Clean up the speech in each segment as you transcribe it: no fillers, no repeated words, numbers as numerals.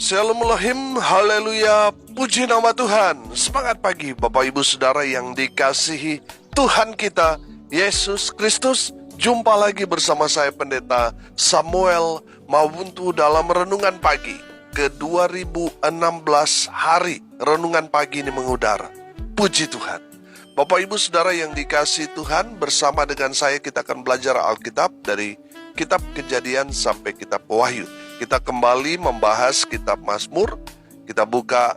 Shalom haleluya, puji nama Tuhan. Semangat pagi Bapak Ibu Saudara yang dikasihi Tuhan kita, Yesus Kristus. Jumpa lagi bersama saya Pendeta Samuel Mawuntu dalam Renungan Pagi ke 2016 hari Renungan Pagi ini mengudara. Puji Tuhan. Bapak Ibu Saudara yang dikasihi Tuhan, bersama dengan saya kita akan belajar Alkitab dari Kitab Kejadian sampai Kitab Wahyu. Kita kembali membahas kitab Mazmur. Kita buka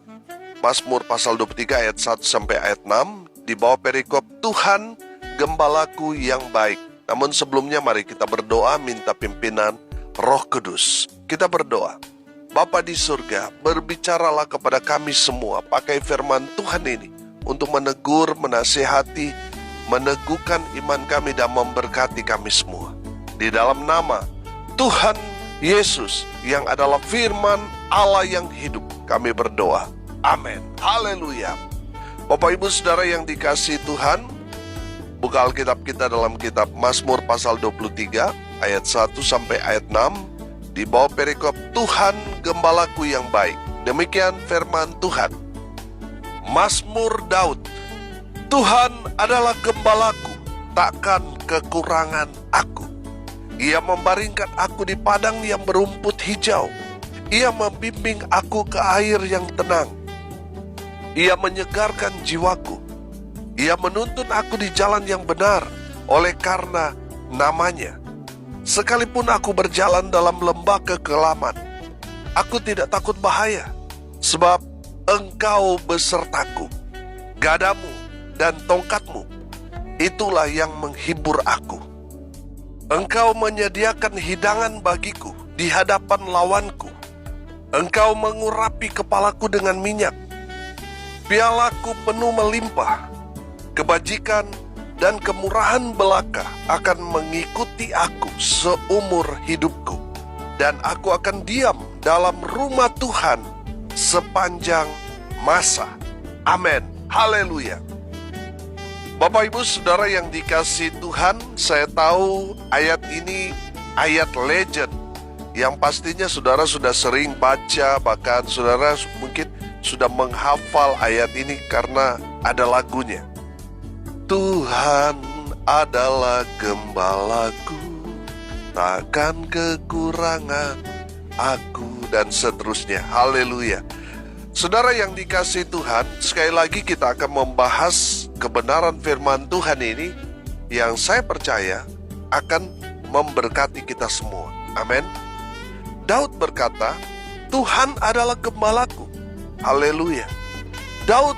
Mazmur pasal 23 ayat 1 sampai ayat 6 di bawah perikop Tuhan Gembalaku yang baik. Namun sebelumnya mari kita berdoa minta pimpinan Roh Kudus. Kita berdoa. Bapa di surga, berbicaralah kepada kami semua pakai firman Tuhan ini untuk menegur, menasihati, meneguhkan iman kami dan memberkati kami semua. Di dalam nama Tuhan Yesus yang adalah firman Allah yang hidup, kami berdoa. Amin. Haleluya. Bapak Ibu Saudara yang dikasihi Tuhan, buka Alkitab kita dalam kitab Mazmur pasal 23 ayat 1 sampai ayat 6 di bawah perikop Tuhan Gembalaku yang baik. Demikian firman Tuhan. Mazmur Daud. Tuhan adalah gembalaku, takkan kekurangan aku. Ia membaringkan aku di padang yang berumput hijau. Ia membimbing aku ke air yang tenang. Ia menyegarkan jiwaku. Ia menuntun aku di jalan yang benar oleh karena namanya. Sekalipun aku berjalan dalam lembah kekelaman, aku tidak takut bahaya, sebab Engkau besertaku. Gadamu dan tongkatmu, itulah yang menghibur aku. Engkau menyediakan hidangan bagiku di hadapan lawanku. Engkau mengurapi kepalaku dengan minyak. Pialaku penuh melimpah. Kebajikan dan kemurahan belaka akan mengikuti aku seumur hidupku. Dan aku akan diam dalam rumah Tuhan sepanjang masa. Amin. Haleluya. Bapak Ibu Saudara yang dikasihi Tuhan, saya tahu ayat ini ayat legend yang pastinya saudara sudah sering baca, bahkan saudara mungkin sudah menghafal ayat ini karena ada lagunya. Tuhan adalah gembalaku, takkan kekurangan aku, dan seterusnya. Haleluya. Saudara yang dikasihi Tuhan, sekali lagi kita akan membahas kebenaran firman Tuhan ini yang saya percaya akan memberkati kita semua. Amin. Daud berkata, Tuhan adalah gembalaku. Haleluya. Daud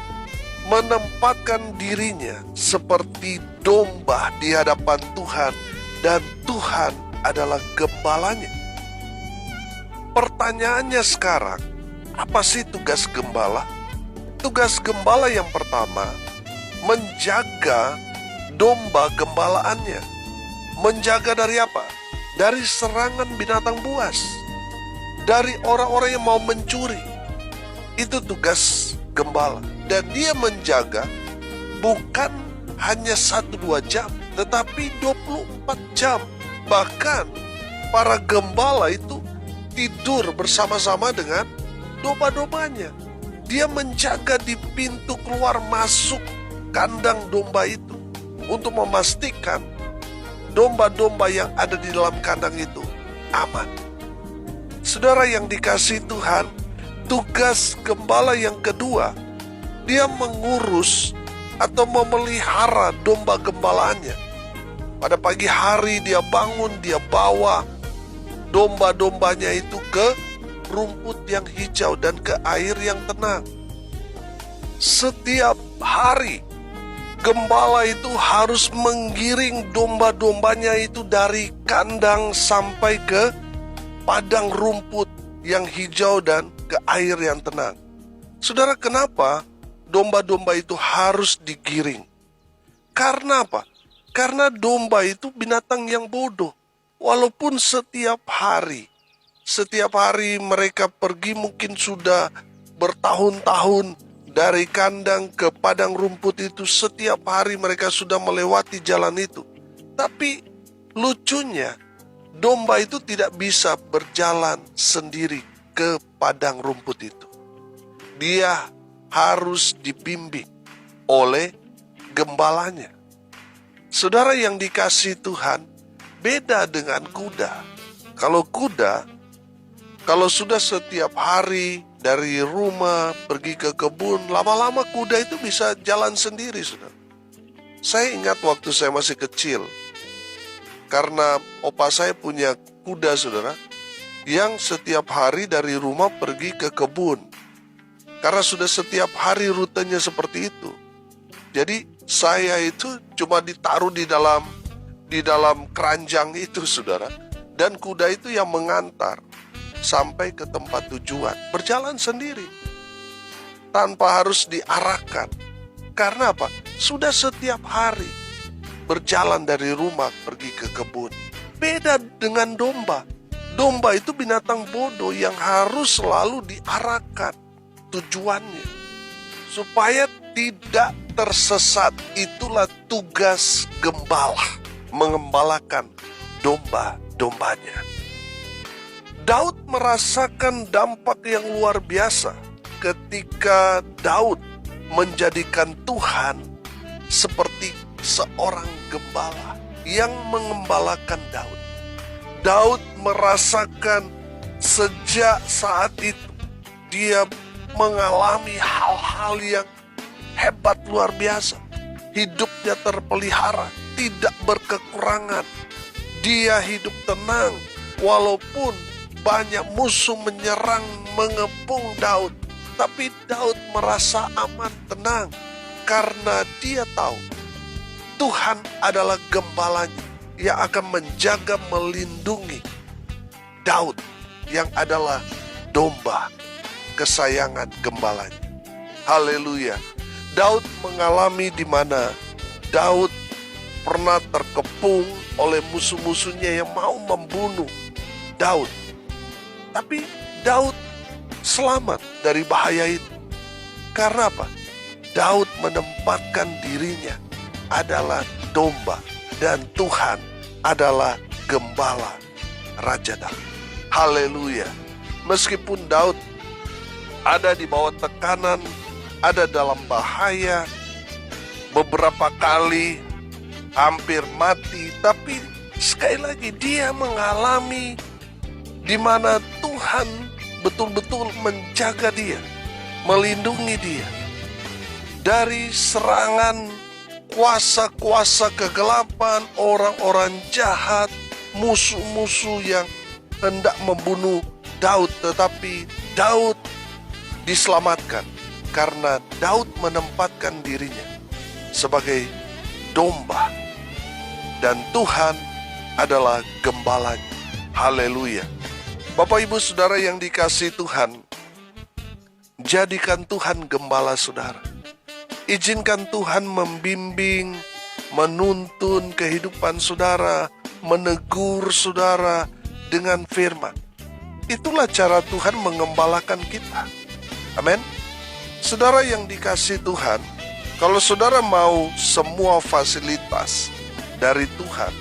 menempatkan dirinya seperti domba di hadapan Tuhan dan Tuhan adalah gembalanya. Pertanyaannya sekarang, apa sih tugas gembala? Tugas gembala yang pertama, menjaga domba gembalaannya. Menjaga dari apa? Dari serangan binatang buas, dari orang-orang yang mau mencuri. Itu tugas gembala. Dan dia menjaga bukan hanya 1-2 jam, tetapi 24 jam. Bahkan para gembala itu tidur bersama-sama dengan domba-dombanya. Dia menjaga di pintu keluar masuk kandang domba itu untuk memastikan domba-domba yang ada di dalam kandang itu aman. Saudara yang dikasihi Tuhan, tugas gembala yang kedua, dia mengurus atau memelihara domba gembalaannya. Pada pagi hari dia bangun, dia bawa domba-dombanya itu ke rumput yang hijau dan ke air yang tenang. Setiap hari gembala itu harus menggiring domba-dombanya itu dari kandang sampai ke padang rumput yang hijau dan ke air yang tenang. Saudara, kenapa domba-domba itu harus digiring? Karena apa? Karena domba itu binatang yang bodoh. Walaupun setiap hari mereka pergi, mungkin sudah bertahun-tahun dari kandang ke padang rumput itu, setiap hari mereka sudah melewati jalan itu. Tapi lucunya, domba itu tidak bisa berjalan sendiri ke padang rumput itu, dia harus dibimbing oleh gembalanya. Saudara yang dikasihi Tuhan, beda dengan kuda. Kalau kuda, kalau sudah setiap hari dari rumah pergi ke kebun, lama-lama kuda itu bisa jalan sendiri, saudara. Saya ingat waktu saya masih kecil, karena opa saya punya kuda, saudara, yang setiap hari dari rumah pergi ke kebun. Karena sudah setiap hari rutenya seperti itu. Jadi saya itu cuma ditaruh di dalam keranjang itu, saudara. Dan kuda itu yang mengantar sampai ke tempat tujuan. Berjalan sendiri. Tanpa harus diarahkan. Karena apa? Sudah setiap hari berjalan dari rumah pergi ke kebun. Beda dengan domba. Domba itu binatang bodoh yang harus selalu diarahkan tujuannya. Supaya tidak tersesat. Itulah tugas gembala. Mengembalakan domba-dombanya. Daud merasakan dampak yang luar biasa ketika Daud menjadikan Tuhan seperti seorang gembala yang mengembalakan Daud. Daud merasakan sejak saat itu dia mengalami hal-hal yang hebat luar biasa. Hidupnya terpelihara, tidak berkekurangan. Dia hidup tenang walaupun banyak musuh menyerang, mengepung Daud. Tapi Daud merasa aman, tenang, karena dia tahu Tuhan adalah gembalanya yang akan menjaga, melindungi Daud yang adalah domba kesayangan gembalanya. Haleluya. Daud mengalami di mana Daud pernah terkepung oleh musuh-musuhnya yang mau membunuh Daud. Tapi Daud selamat dari bahaya itu. Karena apa? Daud menempatkan dirinya adalah domba dan Tuhan adalah gembala Raja Daud. Haleluya. Meskipun Daud ada di bawah tekanan, ada dalam bahaya, beberapa kali hampir mati, tapi sekali lagi dia mengalami di mana Tuhan betul-betul menjaga dia, melindungi dia dari serangan kuasa-kuasa kegelapan, orang-orang jahat, musuh-musuh yang hendak membunuh Daud. Tetapi Daud diselamatkan karena Daud menempatkan dirinya sebagai domba dan Tuhan adalah gembalanya. Haleluya. Bapak ibu saudara yang dikasihi Tuhan, jadikan Tuhan gembala saudara. Izinkan Tuhan membimbing, menuntun kehidupan saudara, menegur saudara dengan firman. Itulah cara Tuhan mengembalakan kita. Amin. Saudara yang dikasihi Tuhan, kalau saudara mau semua fasilitas dari Tuhan,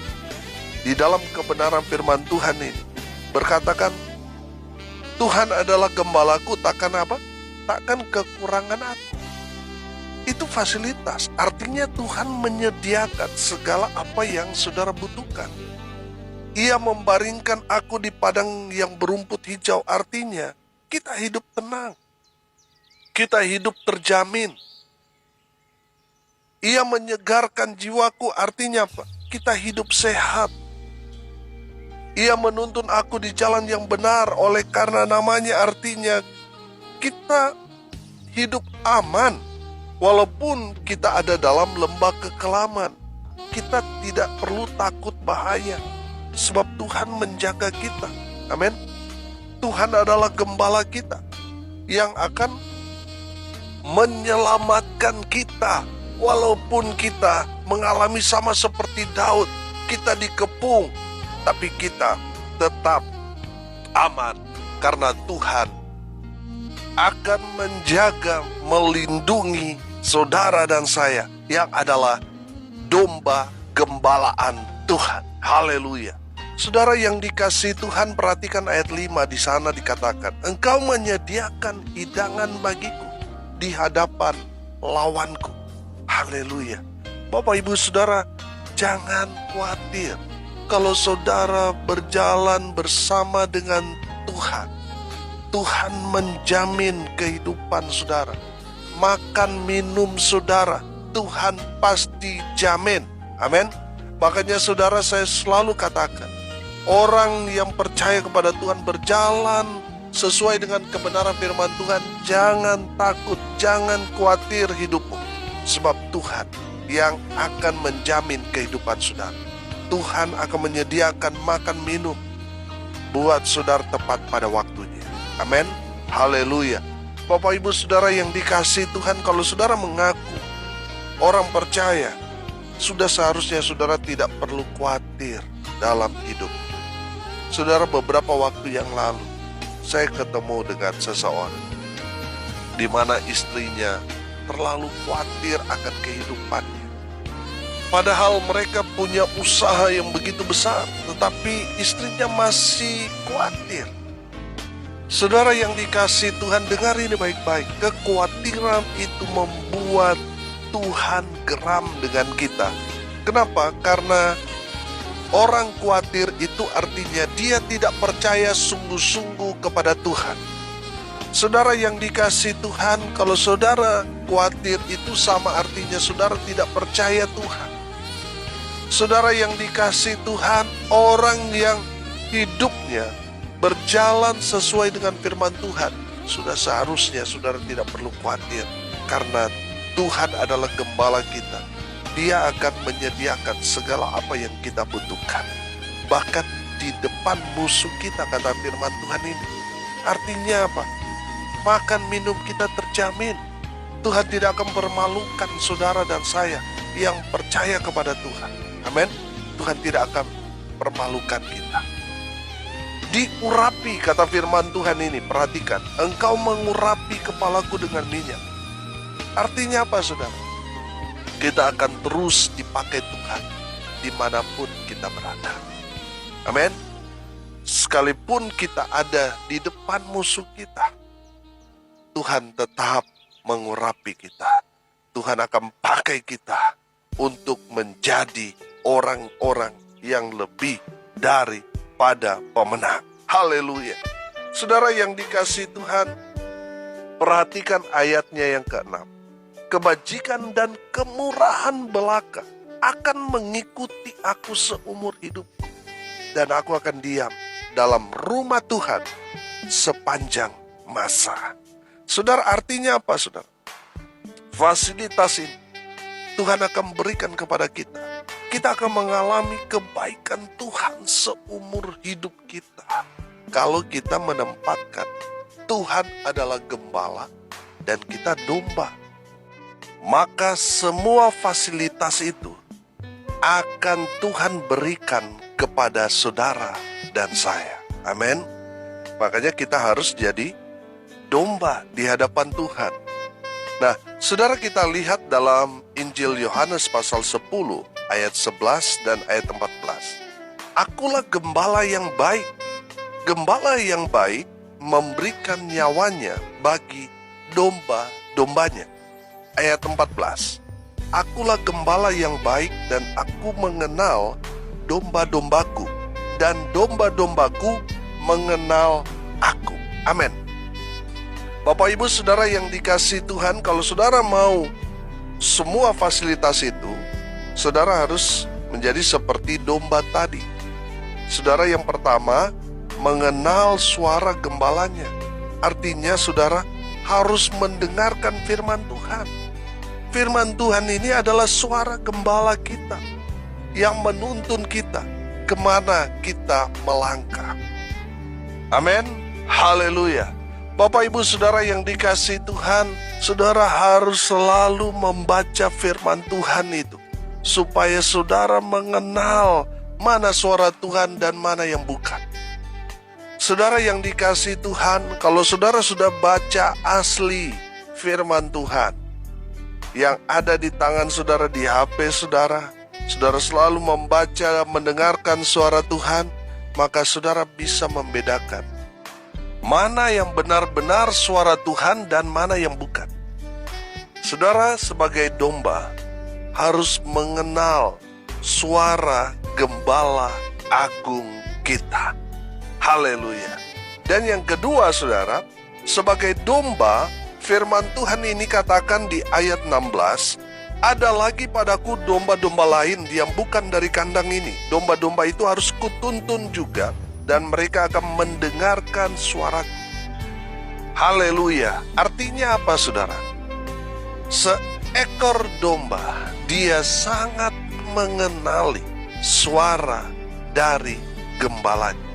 di dalam kebenaran firman Tuhan ini, berkatakan, Tuhan adalah gembalaku, takkan apa? Takkan kekurangan aku. Itu fasilitas, artinya Tuhan menyediakan segala apa yang saudara butuhkan. Ia membaringkan aku di padang yang berumput hijau, artinya kita hidup tenang. Kita hidup terjamin. Ia menyegarkan jiwaku, artinya apa? Kita hidup sehat. Ia menuntun aku di jalan yang benar oleh karena namanya, artinya kita hidup aman. Walaupun kita ada dalam lembah kekelaman, kita tidak perlu takut bahaya. Sebab Tuhan menjaga kita. Amin. Tuhan adalah gembala kita yang akan menyelamatkan kita. Walaupun kita mengalami sama seperti Daud, kita dikepung, tapi kita tetap aman karena Tuhan akan menjaga, melindungi saudara dan saya yang adalah domba gembalaan Tuhan. Haleluya. Saudara yang dikasihi Tuhan, perhatikan ayat 5 di sana dikatakan, Engkau menyediakan hidangan bagiku di hadapan lawanku. Haleluya. Bapak Ibu Saudara, jangan khawatir. Kalau saudara berjalan bersama dengan Tuhan, Tuhan menjamin kehidupan saudara. Makan minum saudara, Tuhan pasti jamin. Amin. Makanya saudara, saya selalu katakan, orang yang percaya kepada Tuhan, berjalan sesuai dengan kebenaran firman Tuhan, jangan takut, jangan khawatir hidupmu. Sebab Tuhan yang akan menjamin kehidupan saudara. Tuhan akan menyediakan makan minum buat saudara tepat pada waktunya. Amin. Haleluya. Bapak Ibu Saudara yang dikasihi Tuhan, kalau saudara mengaku orang percaya, sudah seharusnya saudara tidak perlu khawatir dalam hidup. Saudara, beberapa waktu yang lalu saya ketemu dengan seseorang di mana istrinya terlalu khawatir akan kehidupannya. Padahal mereka punya usaha yang begitu besar, tetapi istrinya masih khawatir. Saudara yang dikasihi Tuhan, dengar ini baik-baik. Kekhawatiran itu membuat Tuhan geram dengan kita. Kenapa? Karena orang khawatir itu artinya dia tidak percaya sungguh-sungguh kepada Tuhan. Saudara yang dikasihi Tuhan, kalau saudara khawatir itu sama artinya saudara tidak percaya Tuhan. Saudara yang dikasihi Tuhan, orang yang hidupnya berjalan sesuai dengan firman Tuhan, sudah seharusnya saudara tidak perlu khawatir. Karena Tuhan adalah gembala kita. Dia akan menyediakan segala apa yang kita butuhkan. Bahkan di depan musuh kita, kata firman Tuhan ini. Artinya apa? Makan minum kita terjamin. Tuhan tidak akan mempermalukan saudara dan saya yang percaya kepada Tuhan. Amin. Tuhan tidak akan permalukan kita. Diurapi, kata firman Tuhan ini, perhatikan, Engkau mengurapi kepalaku dengan minyak. Artinya apa saudara? Kita akan terus dipakai Tuhan dimanapun kita berada. Amin. Sekalipun kita ada di depan musuh kita, Tuhan tetap mengurapi kita. Tuhan akan pakai kita untuk menjadi orang-orang yang lebih daripada pemenang. Haleluya. Saudara yang dikasihi Tuhan, perhatikan ayatnya yang ke-6. Kebajikan dan kemurahan belaka akan mengikuti aku seumur hidupku, dan aku akan diam dalam rumah Tuhan sepanjang masa. Saudara, artinya apa saudara? Fasilitas ini Tuhan akan berikan kepada kita. Kita akan mengalami kebaikan Tuhan seumur hidup kita. Kalau kita menempatkan Tuhan adalah gembala dan kita domba, maka semua fasilitas itu akan Tuhan berikan kepada saudara dan saya. Amin. Makanya kita harus jadi domba di hadapan Tuhan. Nah, saudara, kita lihat dalam Injil Yohanes pasal 10 ayat 11 dan ayat 14. Akulah gembala yang baik. Gembala yang baik memberikan nyawanya bagi domba-dombanya. Ayat 14. Akulah gembala yang baik dan aku mengenal domba-dombaku, dan domba-dombaku mengenal aku. Amin. Bapak Ibu Saudara yang dikasihi Tuhan, kalau saudara mau semua fasilitas itu, saudara harus menjadi seperti domba tadi. Saudara, yang pertama, mengenal suara gembalanya. Artinya saudara harus mendengarkan firman Tuhan. Firman Tuhan ini adalah suara gembala kita yang menuntun kita kemana kita melangkah. Amin. Haleluya. Bapak Ibu Saudara yang dikasihi Tuhan, saudara harus selalu membaca firman Tuhan itu, supaya saudara mengenal mana suara Tuhan dan mana yang bukan. Saudara yang dikasihi Tuhan, kalau saudara sudah baca asli firman Tuhan yang ada di tangan saudara, di HP saudara, saudara selalu membaca, mendengarkan suara Tuhan, maka saudara bisa membedakan mana yang benar-benar suara Tuhan dan mana yang bukan. Saudara sebagai domba harus mengenal suara gembala agung kita. Haleluya. Dan yang kedua saudara, sebagai domba, firman Tuhan ini katakan di ayat 16, ada lagi padaku domba-domba lain yang bukan dari kandang ini. Domba-domba itu harus kutuntun juga, dan mereka akan mendengarkan suaraku. Haleluya. Artinya apa saudara? Seekor domba, dia sangat mengenali suara dari gembalanya.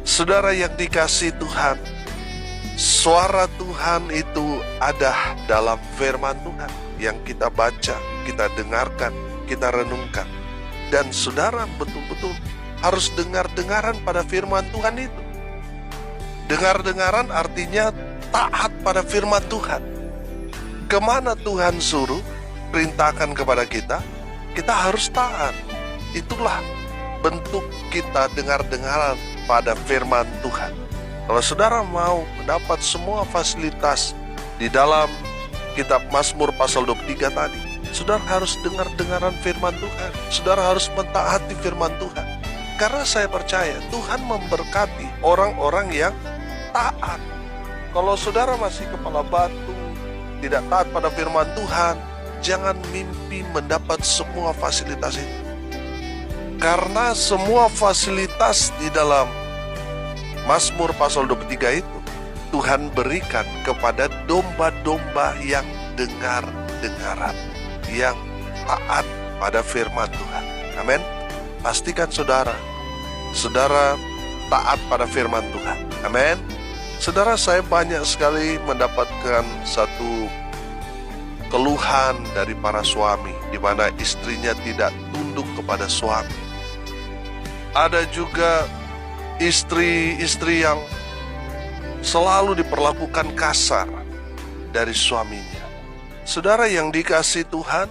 Saudara yang dikasihi Tuhan, suara Tuhan itu ada dalam firman Tuhan yang kita baca, kita dengarkan, kita renungkan. Dan saudara betul-betul harus dengar-dengaran pada firman Tuhan itu. Dengar-dengaran artinya taat pada firman Tuhan. Kemana Tuhan suruh, perintahkan kepada kita, kita harus taat. Itulah bentuk kita dengar-dengaran pada firman Tuhan. Kalau saudara mau mendapat semua fasilitas di dalam kitab Mazmur pasal 23 tadi, saudara harus dengar-dengaran firman Tuhan. Saudara harus mentaati firman Tuhan. Karena saya percaya Tuhan memberkati orang-orang yang taat. Kalau saudara masih kepala batu, tidak taat pada firman Tuhan, jangan mimpi mendapat semua fasilitas itu. Karena semua fasilitas di dalam Mazmur pasal 23 itu Tuhan berikan kepada domba-domba yang dengar-dengaran, yang taat pada firman Tuhan. Amin. Pastikan saudara taat pada firman Tuhan. Amin. Saudara, saya banyak sekali mendapatkan satu keluhan dari para suami di mana istrinya tidak tunduk kepada suami. Ada juga istri-istri yang selalu diperlakukan kasar dari suaminya. Saudara yang dikasihi Tuhan,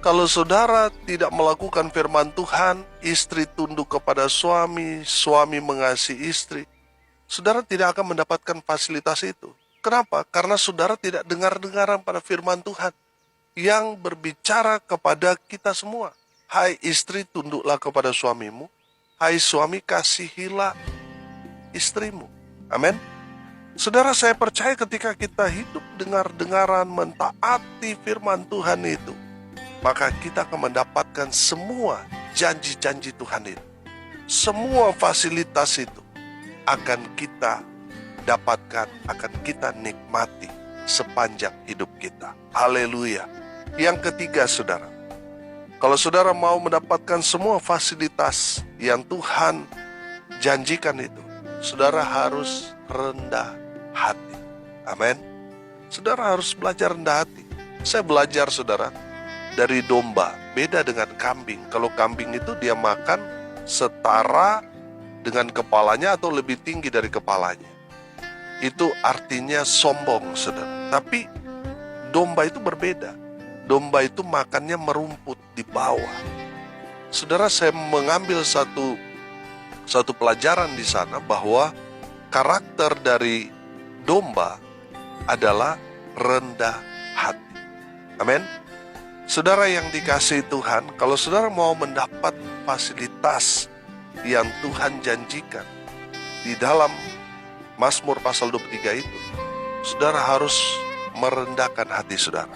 kalau saudara tidak melakukan firman Tuhan, istri tunduk kepada suami, suami mengasihi istri, saudara tidak akan mendapatkan fasilitas itu. Kenapa? Karena saudara tidak dengar-dengaran pada firman Tuhan yang berbicara kepada kita semua. Hai istri, tunduklah kepada suamimu. Hai suami, kasihilah istrimu. Amin. Saudara, saya percaya ketika kita hidup dengar-dengaran mentaati firman Tuhan itu, maka kita akan mendapatkan semua janji-janji Tuhan itu. Semua fasilitas itu akan kita dapatkan, akan kita nikmati sepanjang hidup kita. Haleluya. Yang ketiga saudara, kalau saudara mau mendapatkan semua fasilitas yang Tuhan janjikan itu, saudara harus rendah hati. Amin. Saudara harus belajar rendah hati. Saya belajar saudara dari domba, beda dengan kambing. Kalau kambing itu dia makan setara dengan kepalanya atau lebih tinggi dari kepalanya. Itu artinya sombong saudara. Tapi domba itu berbeda. Domba itu makannya merumput di bawah. Saudara, saya mengambil satu pelajaran di sana bahwa karakter dari domba adalah rendah hati. Amin. Saudara yang dikasihi Tuhan, kalau saudara mau mendapat fasilitas yang Tuhan janjikan di dalam Mazmur pasal 23 itu, saudara harus merendahkan hati saudara.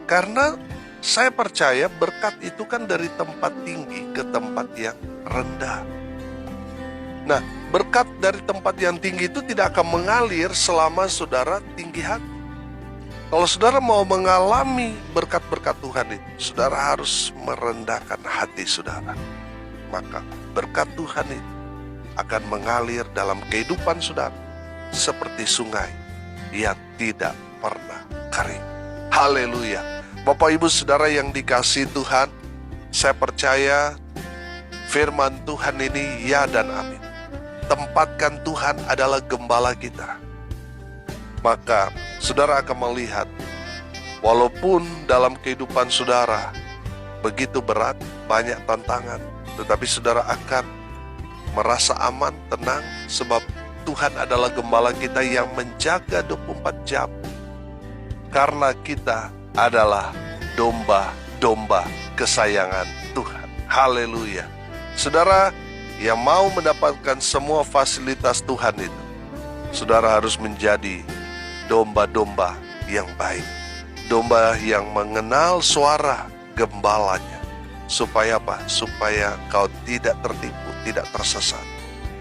Karena saya percaya berkat itu kan dari tempat tinggi ke tempat yang rendah. Nah, berkat dari tempat yang tinggi itu tidak akan mengalir selama saudara tinggi hati. Kalau saudara mau mengalami berkat-berkat Tuhan itu, saudara harus merendahkan hati saudara. Maka berkat Tuhan itu akan mengalir dalam kehidupan saudara seperti sungai yang tidak pernah kering. Haleluya. Bapak Ibu Saudara yang dikasihi Tuhan, saya percaya firman Tuhan ini ya dan amin. Tempatkan Tuhan adalah gembala kita. Maka saudara akan melihat, walaupun dalam kehidupan saudara begitu berat, banyak tantangan, tetapi saudara akan merasa aman, tenang, sebab Tuhan adalah gembala kita yang menjaga 24 jam. Karena kita adalah domba-domba kesayangan Tuhan. Haleluya. Saudara yang mau mendapatkan semua fasilitas Tuhan itu, saudara harus menjadi domba-domba yang baik. Domba yang mengenal suara gembalanya. Supaya apa? Supaya kau tidak tertipu, tidak tersesat.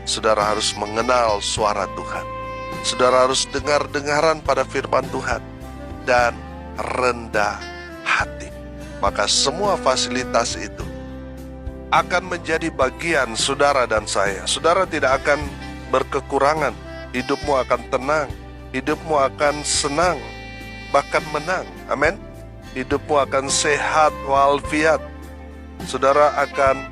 Saudara harus mengenal suara Tuhan. Saudara harus dengar-dengaran pada firman Tuhan dan rendah hati. Maka semua fasilitas itu akan menjadi bagian saudara dan saya. Saudara tidak akan berkekurangan. Hidupmu akan tenang. Hidupmu akan senang, bahkan menang. Amin. Hidupmu akan sehat walafiat. Saudara akan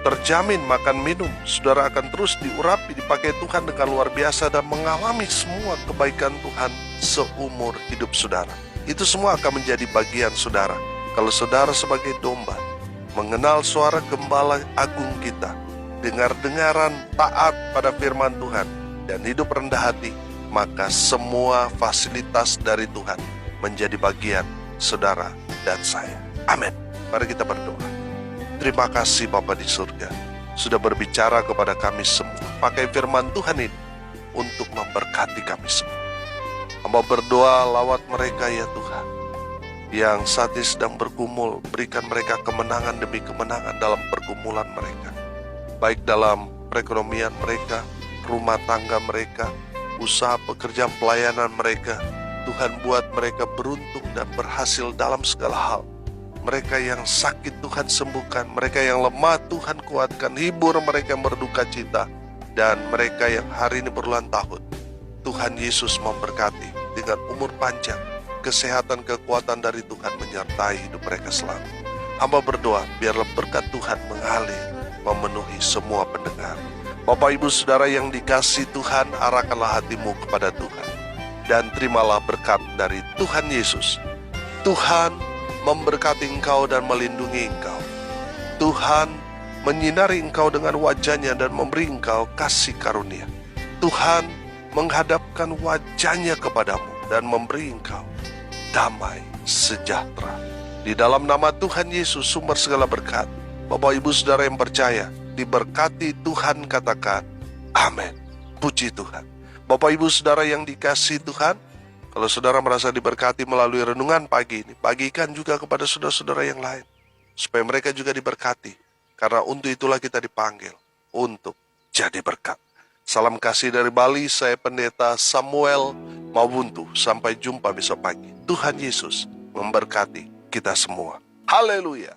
terjamin makan minum. Saudara akan terus diurapi, dipakai Tuhan dengan luar biasa dan mengalami semua kebaikan Tuhan seumur hidup saudara. Itu semua akan menjadi bagian saudara. Kalau saudara sebagai domba mengenal suara gembala agung kita, dengar-dengaran taat pada firman Tuhan, dan hidup rendah hati, maka semua fasilitas dari Tuhan menjadi bagian saudara dan saya. Amin. Mari kita berdoa. Terima kasih Bapa di surga, sudah berbicara kepada kami semua. Pakai firman Tuhan ini untuk memberkati kami semua. Hamba berdoa lawat mereka ya Tuhan, yang saat ini sedang bergumul. Berikan mereka kemenangan demi kemenangan dalam pergumulan mereka, baik dalam perekonomian mereka, rumah tangga mereka, usaha pekerjaan pelayanan mereka. Tuhan buat mereka beruntung dan berhasil dalam segala hal. Mereka yang sakit Tuhan sembuhkan, mereka yang lemah Tuhan kuatkan, hibur mereka yang berduka cita, dan mereka yang hari ini berulang tahun, Tuhan Yesus memberkati dengan umur panjang, kesehatan, kekuatan dari Tuhan menyertai hidup mereka selalu. Hamba berdoa biarlah berkat Tuhan mengalir, memenuhi semua pendengar. Bapak Ibu Saudara yang dikasihi Tuhan, arahkanlah hatimu kepada Tuhan dan terimalah berkat dari Tuhan Yesus. Tuhan memberkati engkau dan melindungi engkau. Tuhan menyinari engkau dengan wajahnya dan memberi engkau kasih karunia. Tuhan menghadapkan wajahnya kepadamu dan memberi engkau damai sejahtera. Di dalam nama Tuhan Yesus, sumber segala berkat, Bapak Ibu Saudara yang percaya, diberkati Tuhan, katakan amin. Puji Tuhan. Bapak Ibu Saudara yang dikasihi Tuhan, kalau saudara merasa diberkati melalui renungan pagi ini, bagikan juga kepada saudara-saudara yang lain, supaya mereka juga diberkati. Karena untuk itulah kita dipanggil, untuk jadi berkat. Salam kasih dari Bali, saya Pendeta Samuel Mawuntu. Sampai jumpa besok pagi. Tuhan Yesus memberkati kita semua. Haleluya.